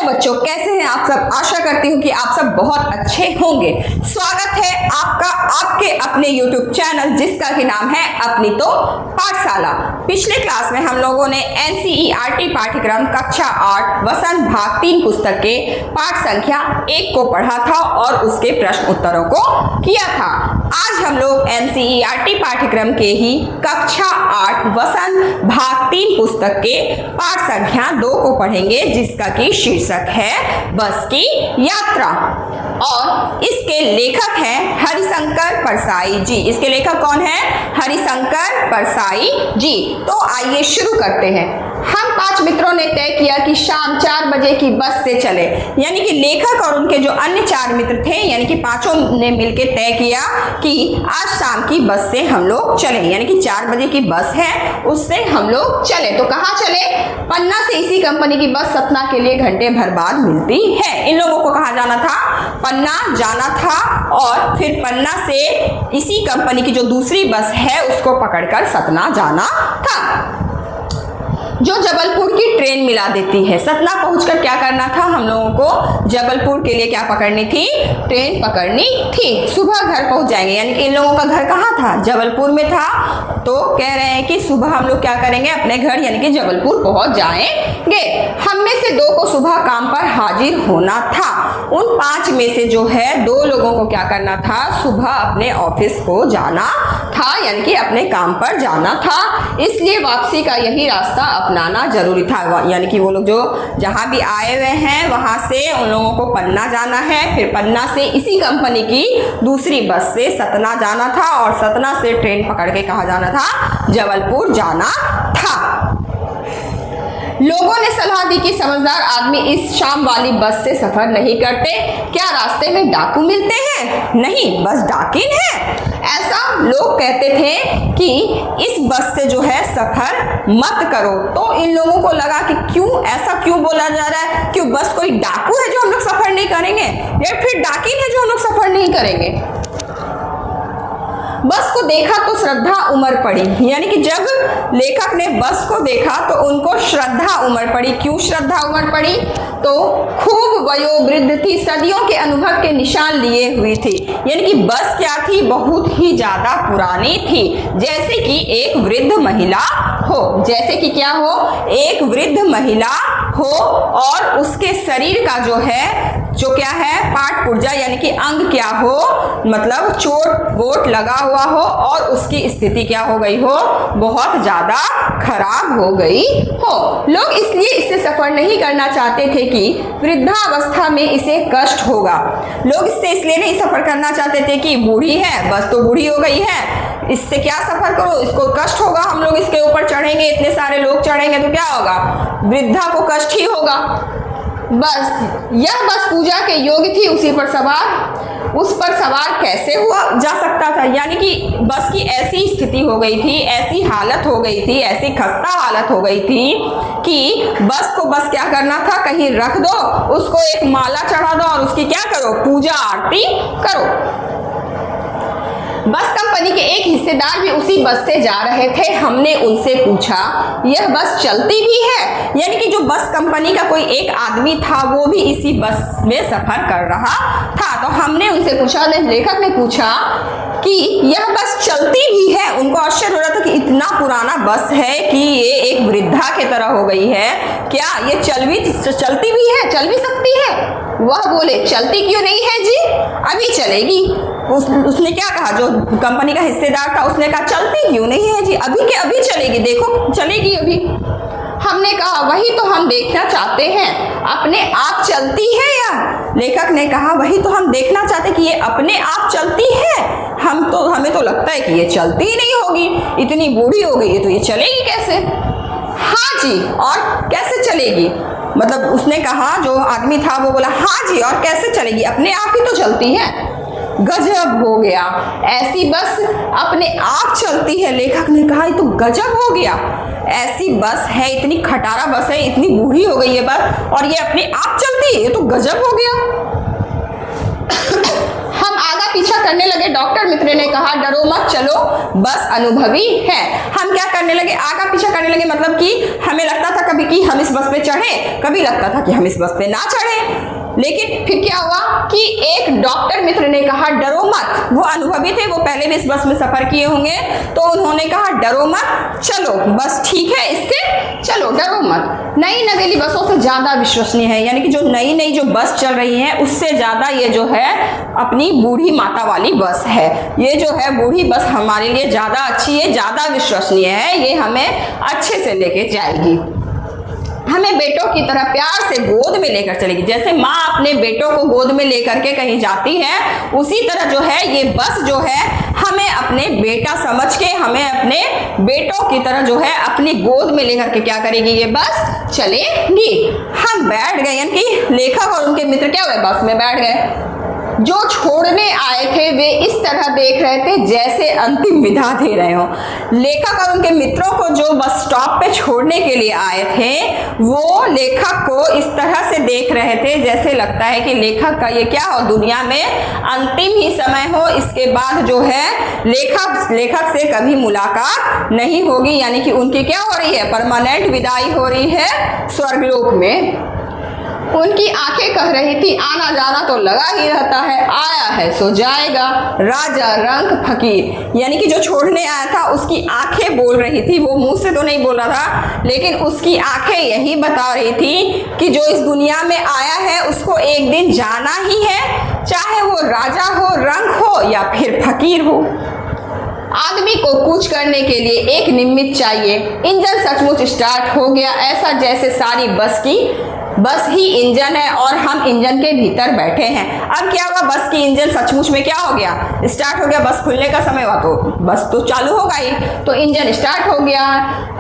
Hello बच्चों, कैसे हैं आप सब। आशा करती हूँ कि आप सब बहुत अच्छे होंगे। स्वागत है आपका आपके अपने YouTube चैनल जिसका ही नाम है अपनी तो पाठशाला। पिछले क्लास में हम लोगों ने NCERT पाठ्यक्रम कक्षा 8 वसंत भाग 3 पुस्तक के पाठ संख्या 1 को पढ़ा था और उसके प्रश्न उत्तरों को किया था। आज हम लोग NCERT पाठ्यक्रम के ही कक्षा 8 वसंत भाग 3 पुस्तक के पाठ संख्या 2 को पढ़ेंगे जिसका की शीर्षक है बस की यात्रा और इसके लेखक हैं हरिशंकर परसाई जी। इसके लेखक कौन है? हरिशंकर परसाई जी। तो आइए शुरू करते हैं। हम 5 मित्रों ने तय किया कि शाम 4 बजे की बस से चले, यानी कि लेखक और उनके जो अन्य 4 मित्र थे यानी कि पांचों ने मिलकर तय किया कि आज शाम की बस से हम लोग चले, यानी कि 4 बजे की बस है उससे हम लोग चले। तो कहाँ चले? पन्ना से इसी कंपनी की बस सतना के लिए घंटे भर बाद मिलती है। इन लोगों को कहाँ जाना था? पन्ना जाना था और फिर पन्ना से इसी कंपनी की जो दूसरी बस है उसको पकड़कर सतना जाना था जो जबलपुर की ट्रेन मिला देती है। सतना पहुंचकर क्या करना था? हम लोगों को जबलपुर के लिए क्या पकड़नी थी? ट्रेन पकड़नी थी। सुबह घर पहुंच जाएंगे, यानी कि इन लोगों का घर कहाँ था? जबलपुर में था। तो कह रहे हैं कि सुबह हम लोग क्या करेंगे? अपने घर यानी कि जबलपुर पहुंच जाएंगे। हम में से 2 को सुबह काम पर हाजिर होना था। उन 5 में से जो है 2 लोगों को क्या करना था? सुबह अपने ऑफिस को जाना था, यानी कि अपने काम पर जाना था। इसलिए वापसी का यही रास्ता अपनाना जरूरी था, यानी कि वो लोग जो जहां भी आए हुए हैं वहां से उन लोगों को पन्ना जाना है, फिर पन्ना से इसी कंपनी की दूसरी बस से सतना जाना था और सतना से ट्रेन पकड़ के कहाँ जाना था? जबलपुर जाना था। लोगों ने सलाह दी कि समझदार आदमी इस शाम वाली बस से सफर नहीं करते। क्या रास्ते में डाकू मिलते हैं? नहीं, बस डाकिन है। ऐसा लोग कहते थे कि इस बस से जो है सफर मत करो। तो इन लोगों को लगा कि ऐसा क्यों बोला जा रहा है? क्यों बस कोई डाकू है जो हम लोग सफर नहीं करेंगे या फिर डाकिन है जो हम लोग सफर नहीं करेंगे? बस को देखा तो श्रद्धा उमड़ पड़ी, यानी कि जब लेखक ने बस को देखा तो उनको श्रद्धा उमड़ पड़ी। क्यों श्रद्धा उमड़ पड़ी? तो खूब वयोवृद्ध थी, सदियों के अनुभव के निशान लिए हुई थी। यानी कि बस क्या थी? बहुत ही ज्यादा पुरानी थी। जैसे कि एक वृद्ध महिला हो, जैसे कि क्या हो? एक वृद्ध महिला हो और उसके शरीर का जो है क्या है? पाठ पुर्जा यानी कि अंग क्या हो? मतलब चोट वोट लगा हुआ हो और उसकी स्थिति क्या हो गई हो? बहुत ज्यादा खराब हो गई हो। लोग इसलिए इससे सफर नहीं करना चाहते थे कि वृद्धावस्था में इसे कष्ट होगा। लोग इससे इसलिए नहीं सफर करना चाहते थे कि बूढ़ी है, बस तो बूढ़ी हो गई है, इससे क्या सफर करो, इसको कष्ट होगा, हम लोग इसके ऊपर चढ़ेंगे, इतने सारे लोग चढ़ेंगे तो क्या होगा? वृद्धा को कष्ट ही होगा। बस यह बस पूजा के योग्य थी, उस पर सवार कैसे हुआ जा सकता था? यानी कि बस की ऐसी स्थिति हो गई थी, ऐसी हालत हो गई थी, ऐसी खस्ता हालत हो गई थी कि बस को बस क्या करना था? कहीं रख दो, उसको एक माला चढ़ा दो और उसकी क्या करो? पूजा आरती करो। बस कंपनी के एक हिस्सेदार भी उसी बस से जा रहे थे। हमने उनसे पूछा यह बस चलती भी है? यानी कि जो बस कंपनी का कोई एक आदमी था वो भी इसी बस में सफर कर रहा था। तो हमने उनसे पूछा, लेखक ने पूछा कि यह बस चलती भी है? उनको आश्चर्य हो रहा था कि इतना पुराना बस है कि ये एक वृद्धा के तरह हो गई है, क्या ये चलती भी है? चल भी सकती है? वह बोले चलती क्यों नहीं है जी, अभी चलेगी। उसने क्या कहा? जो कंपनी का हिस्सेदार था उसने कहा चलती क्यों नहीं है जी, अभी के अभी चलेगी, देखो चलेगी अभी। हमने कहा वही तो हम देखना चाहते हैं, अपने आप चलती है या? लेखक ने कहा वही तो हम देखना चाहते कि ये अपने आप चलती है। हमें तो लगता है कि ये चलती ही नहीं होगी, इतनी बूढ़ी हो गई है तो ये चलेगी कैसे? हाँ जी, और कैसे चलेगी? मतलब उसने कहा, जो आदमी था वो बोला हाँ जी, और कैसे चलेगी? अपने आप ही तो चलती है। गजब हो गया, ऐसी बस अपने आप चलती है। लेखक ने कहा ये तो गजब हो गया, ऐसी बस है, इतनी खटारा बस है, इतनी बूढ़ी हो गई है बस और ये अपने आप चलती है, ये तो गजब हो गया। हम आगा पीछा करने लगे। डॉक्टर मित्र ने कहा डरो मत, चलो बस अनुभवी है। हम क्या करने लगे? आगा पीछा करने लगे, मतलब कि हमें लगता था कभी कि हम इस बस पे चढ़े, कभी लगता था कि हम इस बस पे ना चढ़े। लेकिन फिर क्या हुआ कि एक डॉक्टर मित्र ने कहा डरो मत, वो अनुभवी थे, वो पहले भी इस बस में सफर किए होंगे, तो उन्होंने कहा डरो मत, चलो बस ठीक है, इससे चलो, डरो मत। नई नवेली बसों से ज्यादा विश्वसनीय है, यानी कि जो नई नई जो बस चल रही है उससे ज्यादा ये जो है अपनी बूढ़ी माता वाली बस है। ये जो है बूढ़ी बस हमारे लिए ज्यादा अच्छी है, ज्यादा विश्वसनीय है, ये हमें अच्छे से लेके जाएगी, हमें बेटों की तरह प्यार से गोद में लेकर चलेगी। जैसे माँ अपने बेटों को गोद में लेकर के कहीं जाती है, उसी तरह जो है ये बस जो है हमें अपने बेटा समझ के, हमें अपने बेटों की तरह जो है अपनी गोद में लेकर के क्या करेगी, ये बस चलेगी। हम बैठ गए, यानी कि लेखक और उनके मित्र क्या हुए, बस में बैठ गए। जो छोड़ने आए थे वे इस तरह देख रहे थे जैसे अंतिम विदा दे रहे हो। लेखक और उनके मित्रों को जो बस स्टॉप पे छोड़ने के लिए आए थे वो लेखक को इस तरह से देख रहे थे जैसे लगता है कि लेखक का ये क्या हो, दुनिया में अंतिम ही समय हो, इसके बाद जो है लेखक से कभी मुलाकात नहीं होगी, यानी कि उनकी क्या हो रही है, परमानेंट विदाई हो रही है स्वर्गलोक में। उनकी आंखें कह रही थी आना जाना तो लगा ही रहता है, आया है सो जाएगा, राजा रंग फकीर, यानी कि जो छोड़ने आया था उसकी आंखें बोल रही थी, वो मुंह से तो नहीं बोल रहा था, लेकिन उसकी आंखें यही बता रही थी कि जो इस दुनिया में आया है उसको एक दिन जाना ही है, चाहे वो राजा हो, रंग हो या फिर फकीर हो। आदमी को कूच करने के लिए एक निमित्त चाहिए। इंजन सचमुच स्टार्ट हो गया, ऐसा जैसे सारी बस ही इंजन है और हम इंजन के भीतर बैठे हैं। अब क्या हुआ, बस की इंजन सचमुच में क्या हो गया, स्टार्ट हो गया। बस खुलने का समय हुआ तो बस तो चालू होगा ही, तो इंजन स्टार्ट हो गया,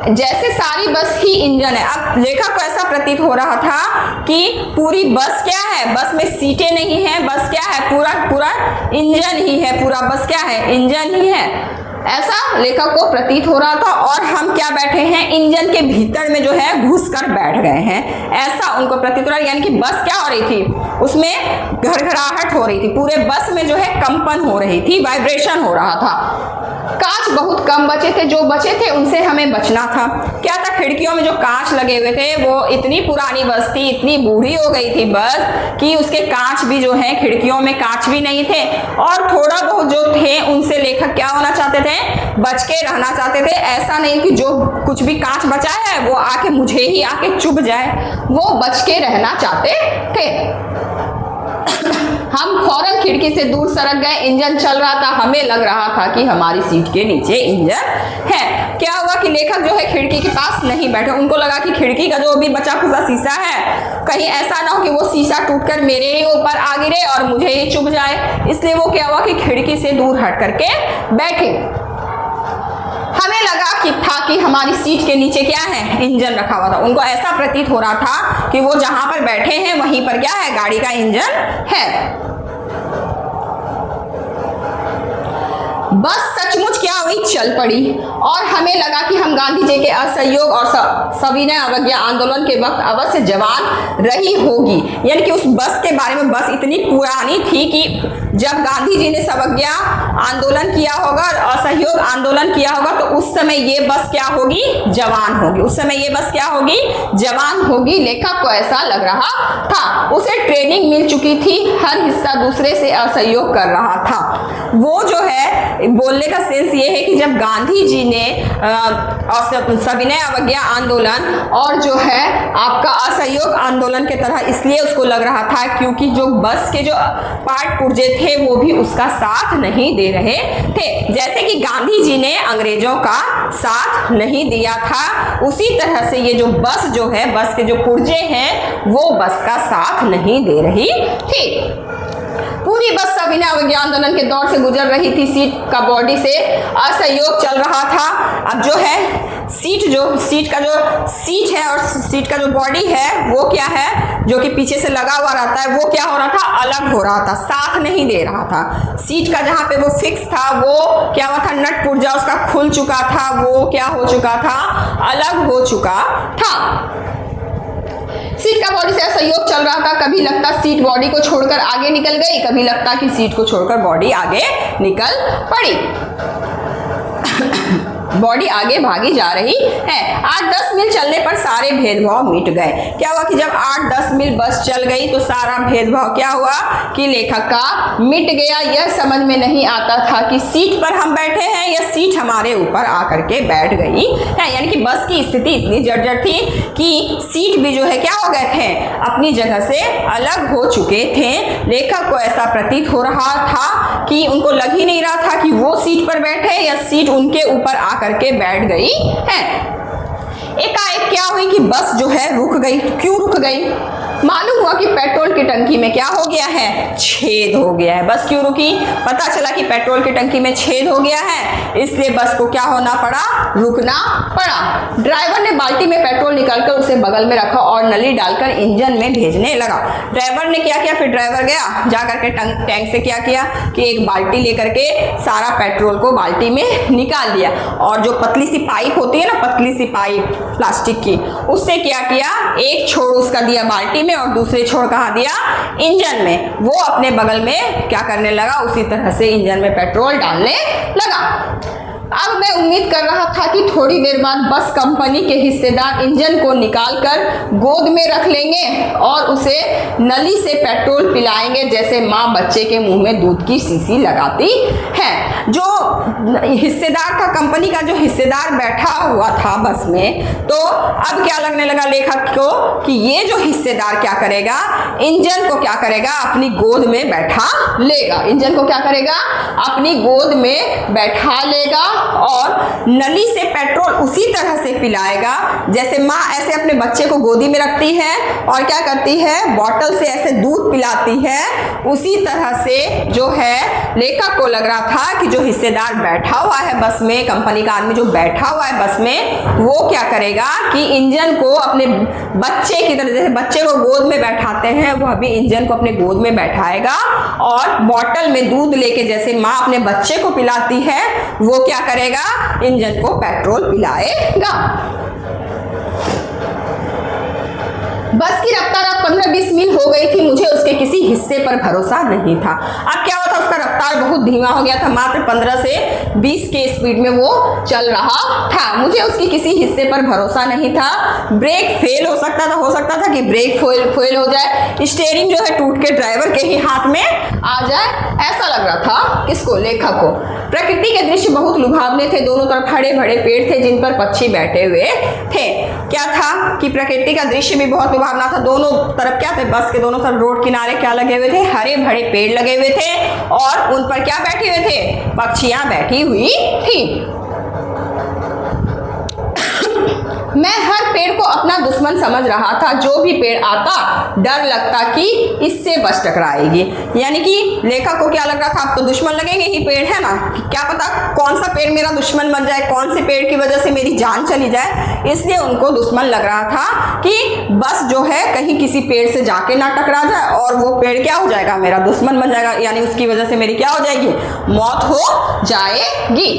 जैसे सारी बस ही इंजन है। अब लेखक को ऐसा प्रतीत हो रहा था कि पूरी बस क्या है, बस में सीटें नहीं है, बस क्या है, पूरा इंजन ही है, पूरा बस क्या है, इंजन ही है, ऐसा लेखक को प्रतीत हो रहा था। और हम क्या बैठे हैं, इंजन के भीतर में जो है घुसकर बैठ गए हैं, ऐसा उनको प्रतीत हो रहा है। यानी कि बस क्या हो रही थी, उसमें घरघराहट हो रही थी, पूरे बस में जो है कंपन हो रही थी, वाइब्रेशन हो रहा था। कांच बहुत कम बचे थे, जो बचे थे उनसे हमें बचना था। क्या था, खिड़कियों में जो कांच लगे हुए थे वो इतनी पुरानी बस थी, इतनी बूढ़ी हो गई थी बस कि उसके कांच भी जो है, खिड़कियों में कांच भी नहीं थे, और थोड़ा बहुत जो थे उनसे लेखक क्या होना चाहते थे, बच के रहना चाहते थे। ऐसा नहीं कि जो कुछ भी कांच बचा है वो आके मुझे ही आके चुभ जाए, वो बच के रहना चाहते थे। हम फौरन खिड़की से दूर सरक गए, इंजन चल रहा था, हमें लग रहा था कि हमारी सीट के नीचे इंजन है। क्या हुआ कि लेखक जो है खिड़की के पास नहीं बैठे, उनको लगा कि खिड़की का जो भी बचा खुचा शीशा है कहीं ऐसा ना हो कि वो शीशा टूटकर मेरे ही ऊपर आ गिरे और मुझे ही चुभ जाए, इसलिए वो क्या हुआ कि खिड़की से दूर हट करके बैठे। हमें लगा कि हमारी सीट के नीचे क्या है, इंजन रखा हुआ था। उनको ऐसा प्रतीत हो रहा था कि वो जहां पर बैठे हैं वहीं पर क्या है, गाड़ी का इंजन है। बस सचमुच क्या हुई, चल पड़ी, और हमें लगा कि हम गांधी जी के असहयोग और सविनय अवज्ञा आंदोलन के वक्त अवश्य जवान रही होगी। यानी कि उस बस के बारे में, बस इतनी पुरानी थी कि जब गांधी जी ने सवज्ञा आंदोलन किया होगा और असहयोग आंदोलन किया होगा तो उस समय ये बस क्या होगी, जवान होगी, उस समय ये बस क्या होगी, जवान होगी। लेखक को ऐसा लग रहा था, उसे ट्रेनिंग मिल चुकी थी, हर हिस्सा दूसरे से असहयोग कर रहा था। वो जो है बोलने का सेंस ये है कि जब गांधी जी ने सविनय अवज्ञा आंदोलन और जो है आपका असहयोग आंदोलन के तरह इसलिए उसको लग रहा था क्योंकि जो बस के जो पार्ट पुर्जे थे वो भी उसका साथ नहीं दे रहे थे। जैसे कि गांधी जी ने अंग्रेजों का साथ नहीं दिया था, उसी तरह से ये जो बस जो है, बस के जो पुर्जे हैं वो बस का साथ नहीं दे रही थी। पूरी बस सविनय अवज्ञा आंदोलन के दौर से गुजर रही थी, सीट का बॉडी से असहयोग चल रहा था। अब जो है सीट का जो सीट है और सीट का जो बॉडी है वो क्या है, जो कि पीछे से लगा हुआ रहता है, वो क्या हो रहा था, अलग हो रहा था, साथ नहीं दे रहा था। सीट का जहाँ पे वो फिक्स था वो क्या हुआ था, नट पुर्जा उसका खुल चुका था, वो क्या हो चुका था, अलग हो चुका था। सीट का बॉडी से असहयोग चल रहा था, कभी लगता सीट बॉडी को छोड़कर आगे निकल गई, कभी लगता कि सीट को छोड़कर बॉडी आगे निकल पड़ी। बॉडी आगे भागी जा रही है। 8-10 मील चलने पर सारे भेदभाव मिट गए। क्या हुआ कि जब 8-10 मील बस चल गई तो सारा भेदभाव क्या हुआ कि लेखक का मिट गया। यह समझ में नहीं आता था कि सीट पर हम बैठे हैं या सीट हमारे ऊपर आकर के बैठ गई है। यानी कि बस की स्थिति इतनी जर्जर थी कि सीट भी जो है क्या हो गए थे, अपनी जगह से अलग हो चुके थे। लेखक को ऐसा प्रतीत हो रहा था कि उनको लग ही नहीं रहा था कि वो सीट पर बैठे या सीट उनके ऊपर आकर के बैठ गई है। एकाएक क्या हुई कि बस जो है रुक गई। क्यों रुक गई? मालूम हुआ कि पेट्रोल की टंकी में क्या हो गया है, छेद हो गया है। बस क्यों रुकी? पता चला कि पेट्रोल की टंकी में छेद हो गया है, इसलिए बस को क्या होना पड़ा, रुकना पड़ा। ड्राइवर ने बाल्टी में पेट्रोल निकालकर उसे बगल में रखा और नली डालकर इंजन में भेजने लगा। ड्राइवर ने क्या किया, फिर ड्राइवर गया जा करके टैंक से क्या किया कि एक बाल्टी लेकर के सारा पेट्रोल को बाल्टी में निकाल दिया और जो पतली सी पाइप होती है ना, पतली सी पाइप प्लास्टिक की, उससे क्या किया, एक छोर उसका दिया बाल्टी में और दूसरे छोर कहाँ दिया, इंजन में। वो अपने बगल में क्या करने लगा, उसी तरह से इंजन में पेट्रोल डालने लगा। अब मैं उम्मीद कर रहा था कि थोड़ी देर बाद बस कंपनी के हिस्सेदार इंजन को निकालकर गोद में रख लेंगे और उसे नली से पेट्रोल पिलाएंगे, जैसे माँ बच्चे के मुंह में दूध की शीशी लगाती है। जो हिस्सेदार था, कंपनी का जो हिस्सेदार बैठा हुआ था बस में, तो अब क्या लगने लगा लेखक को कि ये जो हिस्सेदार क्या करेगा, इंजन को क्या करेगा, अपनी गोद में बैठा लेगा। इंजन को क्या करेगा, अपनी गोद में बैठा लेगा और नली से पेट्रोल उसी तरह से पिलाएगा जैसे माँ ऐसे अपने बच्चे को गोदी में रखती है और क्या करती है, बॉटल से ऐसे दूध पिलाती है। उसी तरह से जो है लेखक को लग रहा था कि जो हिस्सेदार बैठा हुआ है बस में, कंपनी का आदमी जो बैठा हुआ है बस में, वो क्या करेगा कि इंजन को अपने बच्चे की तरह, जैसे बच्चे को गोद में बैठाते हैं, वो अभी इंजन को अपने गोद में बैठाएगा और बॉटल में दूध लेके जैसे माँ अपने बच्चे को पिलाती है, वो क्या करेगा, इंजन को पेट्रोल पिलाएगा। बस की रफ्तार अब 15-20 मील हो गई थी। मुझे उसके किसी हिस्से पर भरोसा नहीं था। अब क्या हुआ था, उसका रफ्तार बहुत धीमा हो गया था, मात्र 15 से 20 के स्पीड में वो चल रहा था। मुझे उसकी किसी हिस्से पर भरोसा नहीं था। ब्रेक फेल हो सकता था कि ब्रेक फेल हो जाए, स्टीयरिंग जो है टूट के ड्राइवर के ही हाथ में आ जाए, ऐसा लग रहा था किसको, लेखक को। प्रकृति के दृश्य बहुत लुभावने थे। दोनों तरफ हरे भरे पेड़ थे जिन पर पक्षी बैठे हुए थे। क्या था कि प्रकृति का दृश्य भी बहुत लुभावना था। दोनों तरफ क्या थे, बस के दोनों तरफ रोड किनारे क्या लगे हुए थे, हरे भरे पेड़ लगे हुए थे और उन पर क्या बैठे हुए थे, पक्षियां बैठी हुई थी। मैं हर पेड़ को अपना दुश्मन समझ रहा था। जो भी पेड़ आता डर लगता कि इससे बस टकराएगी। यानी कि लेखक को क्या लग रहा था, अब तो दुश्मन लगेंगे ही पेड़, है ना, क्या पता कौन सा पेड़ मेरा दुश्मन बन जाए, कौन से पेड़ की वजह से मेरी जान चली जाए। इसलिए उनको दुश्मन लग रहा था कि बस जो है कहीं किसी पेड़ से जाके ना टकरा जाए और वो पेड़ क्या हो जाएगा, मेरा दुश्मन बन जाएगा, यानी उसकी वजह से मेरी क्या हो जाएगी, मौत हो जाएगी।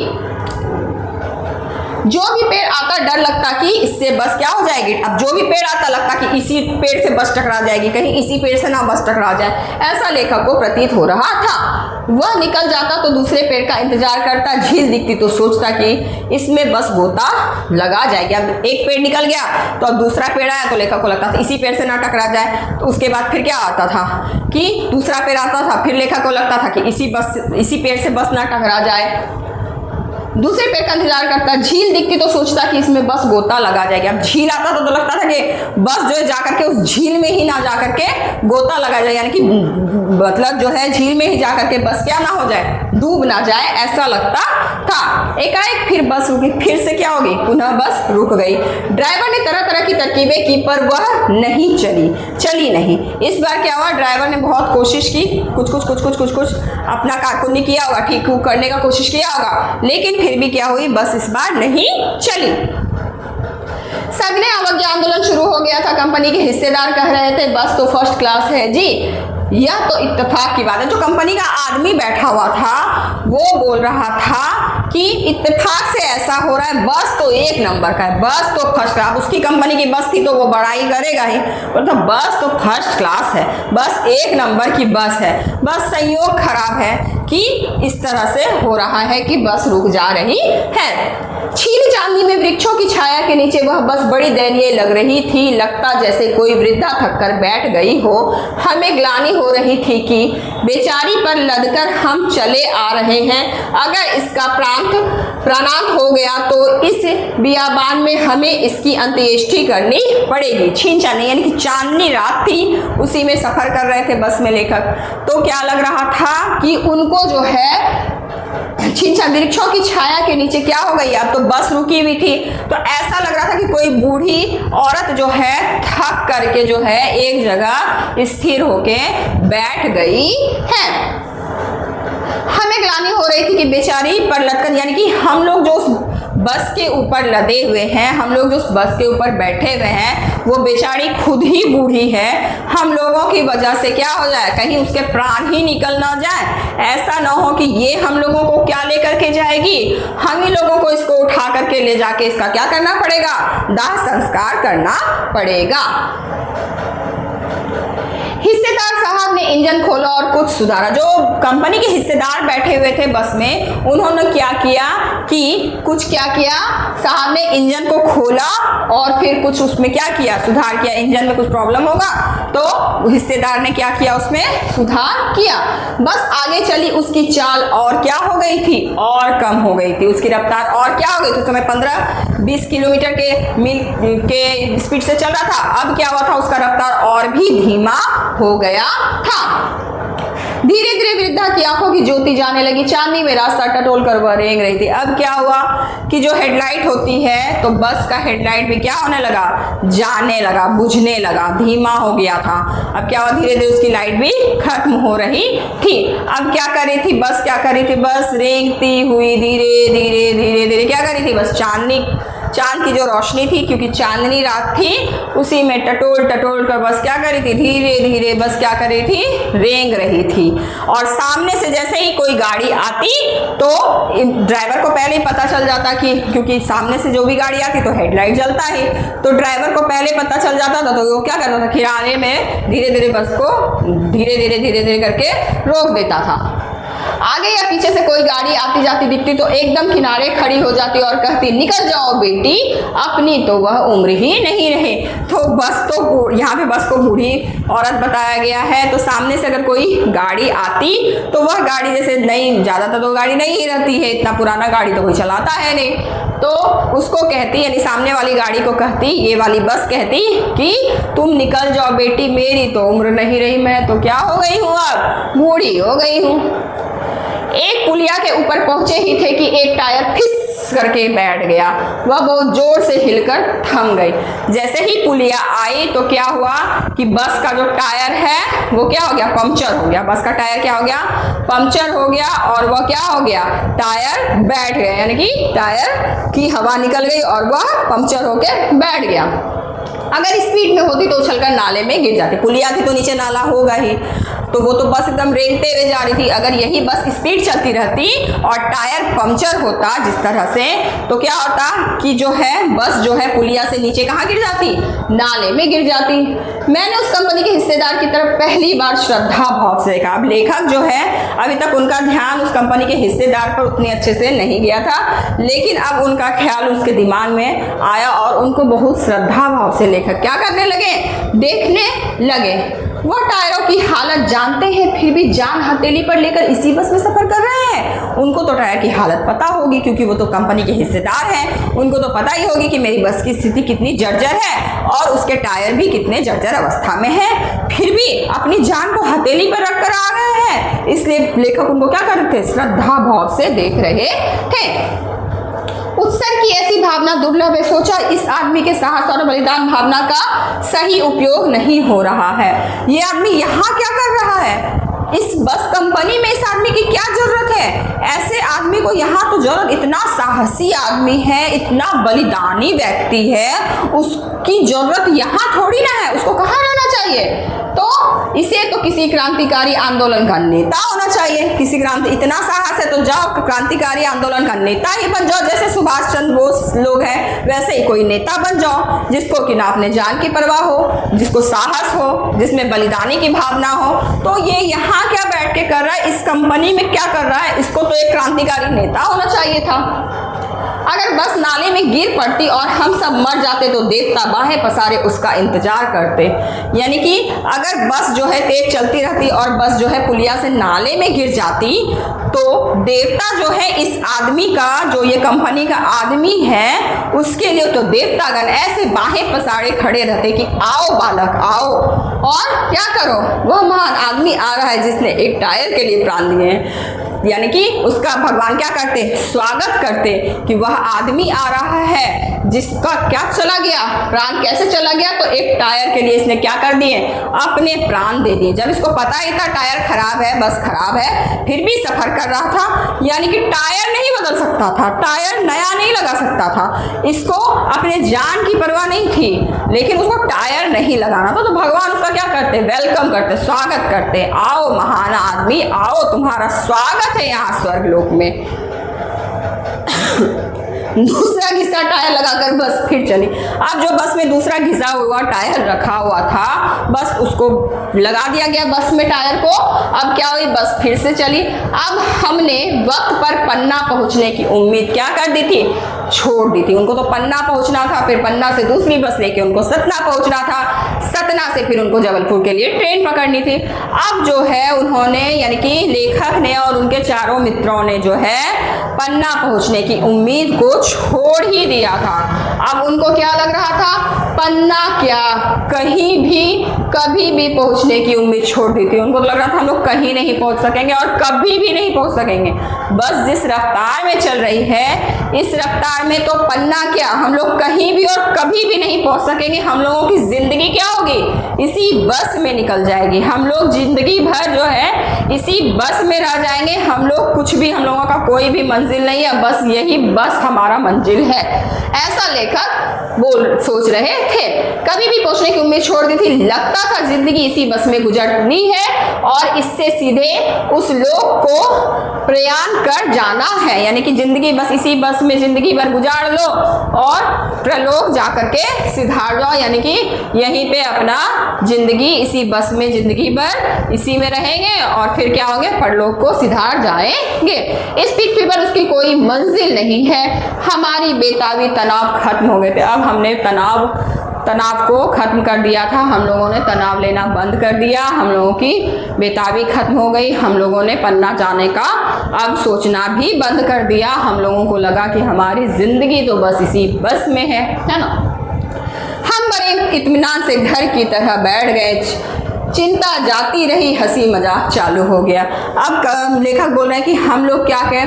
जो भी पेड़ आता डर लगता कि इससे बस क्या हो जाएगी। अब जो भी पेड़ आता लगता कि इसी पेड़ से बस टकरा जाएगी, कहीं इसी पेड़ से ना बस टकरा जाए, ऐसा लेखक को प्रतीत हो रहा था। वह निकल जाता तो दूसरे पेड़ का इंतजार करता, झील दिखती तो सोचता कि इसमें बस गोता लगा जाएगी। अब एक पेड़ निकल गया तो अब दूसरा पेड़ आया तो लेखक को लगता था इसी पेड़ से ना टकरा जाए। तो उसके बाद फिर क्या आता था कि दूसरा पेड़ आता था, फिर लेखक को लगता था कि इसी पेड़ से बस ना टकरा जाए। दूसरे पेड़ का इंतजार करता, झील दिखती तो सोचता कि इसमें बस गोता लगा जाएगी। अब झील आता तो लगता था कि बस जो है जाकर के उस झील में ही ना जाकर के गोता लगा जाए, यानी कि मतलब जो है झील में ही जाकर के बस क्या ना हो जाए, डूब ना जाए, ऐसा लगता था। एकाएक फिर बस रुकी, फिर से क्या होगी, पुनः बस रुक गई। ड्राइवर ने तरह तरह की तरकीबें की पर वह नहीं चली नहीं। इस बार क्या हुआ, ड्राइवर ने बहुत कोशिश की, कुछ अपना कारकुनी किया होगा, ठीक करने का कोशिश किया होगा, लेकिन फिर भी क्या हुई, बस इस बार नहीं चली। सगने अवज्ञा आंदोलन शुरू हो गया था। कंपनी के हिस्सेदार कह रहे थे बस तो फर्स्ट क्लास है जी। यह तो इत्तेफाक की बात है। जो कंपनी का आदमी बैठा हुआ था वो बोल रहा था कि इत्तेफाक से ऐसा हो रहा है, बस तो एक नंबर का है, बस तो फर्स्ट क्लास। उसकी कंपनी की बस थी तो वो बड़ाई करेगा ही, मतलब बस तो फर्स्ट क्लास है, बस एक नंबर की बस है। बस संयोग खराब है कि इस तरह से हो रहा है कि बस रुक जा रही है। छीली चांदनी में वृक्षों की छाया के नीचे वह बस बड़ी दयनीय लग रही थी। लगता जैसे कोई वृद्धा थककर बैठ गई हो। हमें ग्लानि हो रही थी कि बेचारी पर लदकर हम चले आ रहे हैं। अगर इसका प्राणांत हो गया तो इस बियाबान में हमें इसकी अंत्येष्टि करनी पड़ेगी। छीन चांदनी यानी कि चांदनी रात थी, उसी में सफर कर रहे थे बस में लेखक। तो क्या लग रहा था कि उनको जो है वृक्षों की छाया के नीचे क्या हो गई, अब तो बस रुकी हुई थी, तो ऐसा लग रहा था कि कोई बूढ़ी औरत जो है थक करके जो है एक जगह स्थिर होके बैठ गई है। हमें ग्लानि हो रही थी कि बेचारी पर लदकर, यानी कि हम लोग जो बस के ऊपर लदे हुए हैं, हम लोग जो बस के ऊपर बैठे हुए हैं, वो बेचारी खुद ही बूढ़ी है। हम लोगों की वजह से क्या हो जाए, कहीं उसके प्राण ही निकल ना जाए। ऐसा ना हो कि ये हम लोगों को क्या लेकर के जाएगी, हम ही लोगों को इसको उठा करके ले जाके इसका क्या करना पड़ेगा, दाह संस्कार करना पड़ेगा। हिस्सेदार साहब ने इंजन खोला और कुछ सुधारा। जो कंपनी के हिस्सेदार बैठे हुए थे बस में, उन्होंने क्या किया साहब ने इंजन को खोला और फिर कुछ उसमें क्या किया, सुधार किया। इंजन में कुछ प्रॉब्लम होगा तो हिस्सेदार ने क्या किया, उसमें सुधार किया। बस आगे चली, उसकी चाल और क्या हो गई थी, और कम हो गई थी। उसकी रफ्तार और क्या हो गई थी, उस समय 15-20 किलोमीटर के स्पीड से चल रहा था। अब क्या हुआ था, उसका रफ्तार और भी धीमा हो गया था। धीरे धीरे वृद्धा की आंखों की ज्योति जाने लगी। चांदनी में रास्ता टटोल कर वह रेंग रही थी। अब क्या हुआ कि जो हेडलाइट होती है, तो बस का हेडलाइट भी क्या होने लगा, जाने लगा, बुझने लगा, धीमा हो गया था। अब क्या हुआ, धीरे धीरे उसकी लाइट भी खत्म हो रही थी। अब क्या कर रही थी बस, बस रेंगती हुई धीरे धीरे धीरे धीरे क्या कर रही थी, बस चांद की जो रोशनी थी, क्योंकि चांदनी रात थी, उसी में टटोल टटोल कर बस क्या कर रही थी, धीरे धीरे बस क्या कर रही थी, रेंग रही थी। और सामने से जैसे ही कोई गाड़ी आती तो ड्राइवर को पहले ही पता चल जाता कि, क्योंकि सामने से जो भी गाड़ी आती तो हेडलाइट जलता है, तो ड्राइवर को पहले पता चल जाता था, तो वो क्या करता था, किनारे में धीरे धीरे बस को धीरे धीरे करके रोक देता था। आगे या पीछे से कोई गाड़ी आती जाती दिखती तो एकदम किनारे खड़ी हो जाती और कहती, निकल जाओ बेटी, अपनी तो वह उम्र ही नहीं रहे। तो बस तो यहाँ पे बस को बूढ़ी औरत बताया गया है। तो सामने से अगर कोई गाड़ी आती तो वह गाड़ी जैसे नहीं, ज़्यादातर तो गाड़ी नहीं ही रहती है, इतना पुराना गाड़ी तो कोई चलाता है नहीं, तो उसको कहती, यानी सामने वाली गाड़ी को कहती, ये वाली बस कहती कि तुम निकल जाओ बेटी, मेरी तो उम्र नहीं रही, मैं तो क्या हो गई हूँ, अब बूढ़ी हो गई हूँ। एक पुलिया के ऊपर पहुंचे ही थे कि एक टायर फिस करके बैठ गया। वह बहुत जोर से हिलकर थम गई। जैसे ही पुलिया आई तो क्या हुआ कि बस का जो टायर है वो क्या हो गया, पंक्चर हो गया। बस का टायर क्या हो गया, पंक्चर हो गया, और वह क्या हो गया, टायर बैठ गया, यानी कि टायर की हवा निकल गई और वह पंक्चर होके बैठ गया। अगर स्पीड में होती तो उछलकर नाले में गिर जाती। पुलिया थी तो नीचे नाला होगा ही, तो वो तो बस एकदम रेंगते हुए जा रही थी। अगर यही बस स्पीड चलती रहती और टायर पंक्चर होता जिस तरह से, तो क्या होता कि जो है बस जो है पुलिया से नीचे कहाँ गिर जाती, नाले में गिर जाती। मैंने उस कंपनी के हिस्सेदार की तरफ पहली बार श्रद्धा भाव से देखा। अब लेखक जो है अभी तक उनका ध्यान उस कंपनी के हिस्सेदार पर उतने अच्छे से नहीं गया था, लेकिन अब उनका ख्याल उसके दिमाग में आया और उनको बहुत श्रद्धा भाव से लेखक क्या करने लगे, देखने लगे। वह टायरों की हालत जानते हैं, फिर भी जान हथेली पर लेकर इसी बस में सफर कर रहे हैं। उनको तो टायर की हालत पता होगी, क्योंकि वो तो कंपनी के हिस्सेदार हैं। उनको तो पता ही होगी कि मेरी बस की स्थिति कितनी जर्जर है और उसके टायर भी कितने जर्जर अवस्था में है, फिर भी अपनी जान को हथेली पर रखकर आ रहे हैं। इसलिए लेखक उनको क्या कर रहे थे, श्रद्धा भाव से देख रहे थे। उत्सर्ग की ऐसी भावना दुर्लभ है। सोचा इस आदमी के साहस और बलिदान भावना का सही उपयोग नहीं हो रहा है। ये आदमी यहाँ क्या कर रहा है, इस बस कंपनी में इस आदमी की क्या जरूरत है। ऐसे आदमी को यहाँ तो जरूरत, इतना साहसी आदमी है, इतना बलिदानी व्यक्ति है, उसकी जरूरत यहाँ थोड़ी ना है। उसको कहाँ रहना चाहिए, तो इसे तो किसी क्रांतिकारी आंदोलन का नेता होना चाहिए। किसी इतना साहस है तो जाओ क्रांतिकारी आंदोलन का नेता ही बन जाओ। जैसे सुभाष चंद्र बोस लोग हैं वैसे ही कोई नेता बन जाओ, जिसको कि ना अपने जान की परवाह हो, जिसको साहस हो, जिसमें बलिदानी की भावना हो। तो ये यहाँ क्या बैठ के कर रहा है, इस कंपनी में क्या कर रहा है, इसको तो एक क्रांतिकारी नेता होना चाहिए था। अगर बस नाले में गिर पड़ती और हम सब मर जाते तो देवता बाहें पसारे उसका इंतजार करते। यानी कि अगर बस जो है तेज चलती रहती और बस जो है पुलिया से नाले में गिर जाती तो देवता जो है इस आदमी का, जो ये कंपनी का आदमी है, उसके लिए तो देवतागण ऐसे बाहें पसारे खड़े रहते कि आओ बालक आओ, और क्या करो, वह महान आदमी आ रहा है जिसने एक टायर के लिए प्राण दिए हैं। यानी कि उसका भगवान क्या करते, स्वागत करते कि वह आदमी आ रहा है जिसका क्या चला गया, प्राण कैसे चला गया, तो एक टायर के लिए इसने क्या कर दिए, अपने प्राण दे दिए। जब इसको पता ही था टायर खराब है, बस खराब है, फिर भी सफर कर रहा था। यानी कि टायर नहीं बदल सकता था, टायर नया नहीं लगा सकता था, इसको अपने जान की परवाह नहीं थी, लेकिन उसको टायर नहीं लगाना था। तो भगवान उसका क्या करते, वेलकम करते, स्वागत करते, आओ महान आदमी आओ, तुम्हारा स्वागत है यहाँ स्वर्गलोक में। दूसरा घिसा टायर लगाकर बस फिर चली। अब जो बस में दूसरा घिसा हुआ टायर रखा हुआ था, बस उसको लगा दिया गया बस में टायर को। अब क्या हुई, बस फिर से चली। अब हमने वक्त पर पन्ना पहुंचने की उम्मीद क्या कर दी थी, छोड़ दी थी। उनको तो पन्ना पहुंचना था, फिर पन्ना से दूसरी बस लेके उनको सतना पहुंचना था, सतना से फिर उनको जबलपुर के लिए ट्रेन पकड़नी थी। अब जो है उन्होंने, यानी कि लेखक ने और उनके चारों मित्रों ने जो है पन्ना पहुंचने की उम्मीद को छोड़ ही दिया था। अब उनको क्या लग रहा था, पन्ना क्या, कहीं भी कभी भी पहुंचने की उम्मीद छोड़ दी थी। उनको लग रहा था हम लोग कहीं नहीं पहुंच सकेंगे और कभी भी नहीं पहुंच सकेंगे। बस जिस रफ्तार में चल रही है, इस रफ्तार में तो पन्ना क्या, हम लोग कहीं भी और कभी भी नहीं पहुंच सकेंगे। हम लोगों की जिंदगी क्या होगी, इसी बस में निकल जाएगी। हम लोग जिंदगी भर जो है इसी बस में रह जाएंगे। हम लोग कुछ भी, हम लोगों का कोई भी मंजिल नहीं है, बस यही बस हमारा मंजिल है। ऐसा लेखक सोच रहे थे। कभी भी पहुंचने की उम्मीद छोड़ दी थी। लगता था जिंदगी इसी बस में गुजरनी है और इससे सीधे उस लोक को प्रयाण कर जाना है। यानी कि जिंदगी बस इसी बस में जिंदगी भर गुजार लो और प्रलोक जाकर के सिधार जाओ। यानी कि यहीं पे अपना जिंदगी इसी बस में जिंदगी भर इसी में रहेंगे और फिर क्या होंगे, परलोक को सिधार जाएंगे। इस पृथ्वी पर उसकी कोई मंजिल नहीं है। हमारी बेताबी तनाव खत्म हो गए थे। अब हमने तनाव को खत्म कर दिया था। हम लोगों ने तनाव लेना बंद कर दिया। हम लोगों की बेताबी खत्म हो गई। हम लोगों ने पन्ना जाने का अब सोचना भी बंद कर दिया। हम लोगों को लगा कि हमारी जिंदगी तो बस इसी बस में है ना। हम बड़े इत्मीनान से घर की तरह बैठ गए। चिंता जाती रही, हंसी मजाक चालू हो गया। अब लेखक बोल रहे हैं कि हम लोग क्या कहें,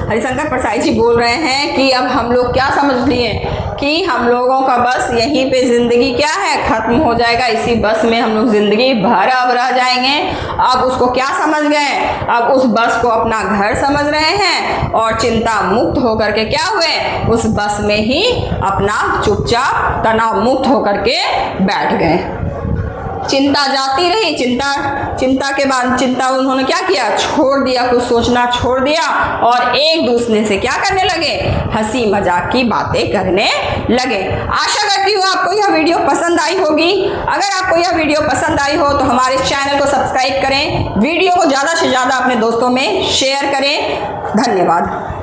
हरिशंकर परसाई जी बोल रहे हैं कि अब हम लोग क्या समझ लिए कि हम लोगों का बस यहीं पे ज़िंदगी क्या है, ख़त्म हो जाएगा। इसी बस में हम लोग ज़िंदगी भर अब रह जाएंगे। अब उसको क्या समझ गए, अब उस बस को अपना घर समझ रहे हैं और चिंता मुक्त होकर के क्या हुए, उस बस में ही अपना चुपचाप तनाव मुक्त होकर के बैठ गए। चिंता जाती रही। चिंता के बाद चिंता उन्होंने क्या किया, छोड़ दिया, कुछ सोचना छोड़ दिया और एक दूसरे से क्या करने लगे, हंसी मजाक की बातें करने लगे। आशा करती हूँ आपको यह वीडियो पसंद आई होगी। अगर आपको यह वीडियो पसंद आई हो तो हमारे चैनल को सब्सक्राइब करें, वीडियो को ज़्यादा से ज़्यादा अपने दोस्तों में शेयर करें। धन्यवाद।